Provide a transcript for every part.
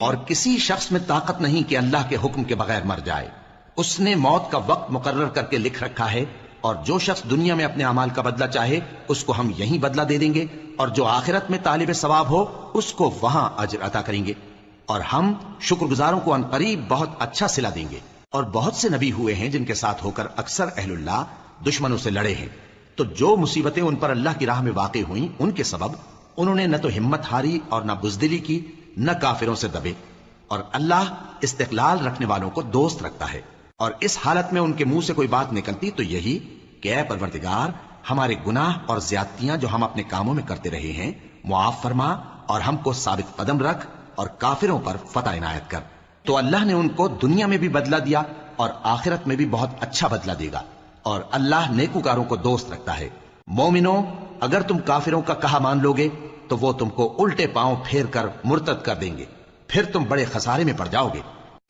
اور کسی شخص میں طاقت نہیں کہ اللہ کے حکم کے بغیر مر جائے. اس نے موت کا وقت مقرر کر کے لکھ رکھا ہے، اور جو شخص دنیا میں اپنے اعمال کا بدلہ چاہے اس کو ہم یہیں بدلہ دے دیں گے، اور جو آخرت میں طالب ثواب ہو اس کو وہاں اجر عطا کریں گے، اور ہم شکر گزاروں کو عنقریب بہت اچھا صلہ دیں گے. اور بہت سے نبی ہوئے ہیں جن کے ساتھ ہو کر اکثر اہل اللہ دشمنوں سے لڑے ہیں، تو جو مصیبتیں ان پر اللہ کی راہ میں واقع ہوئیں ان کے سبب انہوں نے نہ تو ہمت ہاری اور نہ بزدلی کی، نہ کافروں سے دبے. اور اللہ استقلال رکھنے والوں کو دوست رکھتا ہے. اور اس حالت میں ان کے منہ سے کوئی بات نکلتی تو یہی کہ اے پروردگار، ہمارے گناہ اور زیادتیاں جو ہم اپنے کاموں میں کرتے رہے ہیں معاف فرما، اور ہم کو ثابت قدم رکھ اور کافروں پر فتح عنایت کر. تو اللہ نے ان کو دنیا میں بھی بدلہ دیا اور آخرت میں بھی بہت اچھا بدلہ دے گا. اور اللہ نیکوکاروں کو دوست رکھتا ہے. مومنوں، اگر تم کافروں کا کہا مان لو گے تو وہ تم کو الٹے پاؤں پھیر کر مرتد کر دیں گے، پھر تم بڑے خسارے میں پڑ جاؤ گے.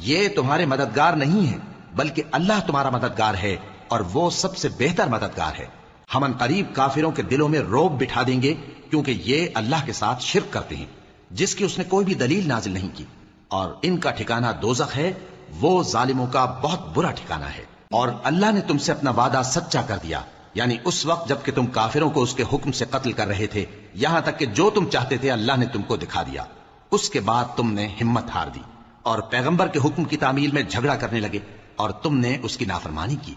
یہ تمہارے مددگار نہیں ہیں بلکہ اللہ تمہارا مددگار ہے، اور وہ سب سے بہتر مددگار ہے. ہم قریب کافروں کے دلوں میں رعب بٹھا دیں گے، کیونکہ یہ اللہ کے ساتھ شرک کرتے ہیں جس کی اس نے کوئی بھی دلیل نازل نہیں کی، اور ان کا ٹھکانہ دوزخ ہے، وہ ظالموں کا بہت برا ٹھکانہ ہے. اور اللہ نے تم سے اپنا وعدہ سچا کر دیا، یعنی اس وقت جب کہ تم کافروں کو اس کے حکم سے قتل کر رہے تھے، یہاں تک کہ جو تم چاہتے تھے اللہ نے تم کو دکھا دیا. اس کے بعد تم نے ہمت ہار دی اور پیغمبر کے حکم کی تعمیل میں جھگڑا کرنے لگے، اور تم نے اس کی نافرمانی کی.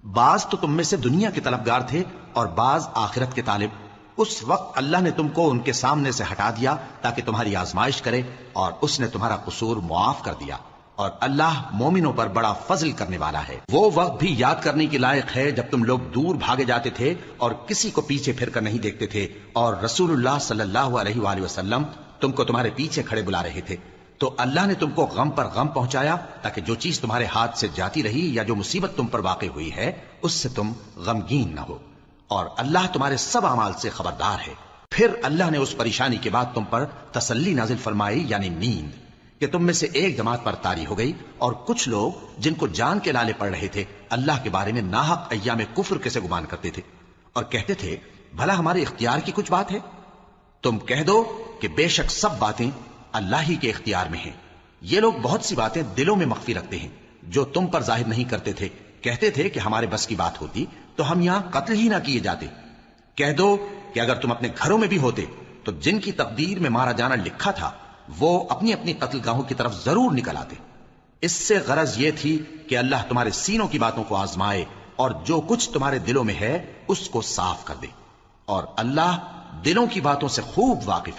بعض تو تم میں سے دنیا کے طلبگار تھے اور بعض آخرت کے طالب. اس وقت اللہ نے تم کو ان کے سامنے سے ہٹا دیا تاکہ تمہاری آزمائش کرے، اور اس نے تمہارا قصور معاف کر دیا. اور اللہ مومنوں پر بڑا فضل کرنے والا ہے. وہ وقت بھی یاد کرنے کی لائق ہے جب تم لوگ دور بھاگے جاتے تھے اور کسی کو پیچھے پھر کر نہیں دیکھتے تھے، اور رسول اللہ صلی اللہ علیہ وآلہ وسلم تم کو تمہارے پیچھے کھڑے بلا رہے تھے. تو اللہ نے تم کو غم پر غم پہنچایا تاکہ جو چیز تمہارے ہاتھ سے جاتی رہی یا جو مصیبت تم پر واقع ہوئی ہے اس سے تم غمگین نہ ہو. اور اللہ تمہارے سب اعمال سے خبردار ہے. پھر اللہ نے اس پریشانی کے بعد تم پر تسلی نازل فرمائی، یعنی نیند، کہ تم میں سے ایک جماعت پر طاری ہو گئی، اور کچھ لوگ جن کو جان کے لالے پڑ رہے تھے اللہ کے بارے میں ناحق ایام کفر کیسے گمان کرتے تھے، اور کہتے تھے بھلا ہمارے اختیار کی کچھ بات ہے. تم کہہ دو کہ بے شک سب باتیں اللہ ہی کے اختیار میں ہیں. یہ لوگ بہت سی باتیں دلوں میں مخفی رکھتے ہیں جو تم پر ظاہر نہیں کرتے تھے. کہتے تھے کہ ہمارے بس کی بات ہوتی تو ہم یہاں قتل ہی نہ کیے جاتے. کہہ دو کہ اگر تم اپنے گھروں میں بھی ہوتے تو جن کی تقدیر میں مارا جانا لکھا تھا وہ اپنی اپنی قتل گاہوں کی طرف ضرور نکل آتے. اس سے غرض یہ تھی کہ اللہ تمہارے سینوں کی باتوں کو آزمائے اور جو کچھ تمہارے دلوں میں ہے اس کو صاف کر دے. اور اللہ دلوں کی باتوں سے خوب واقف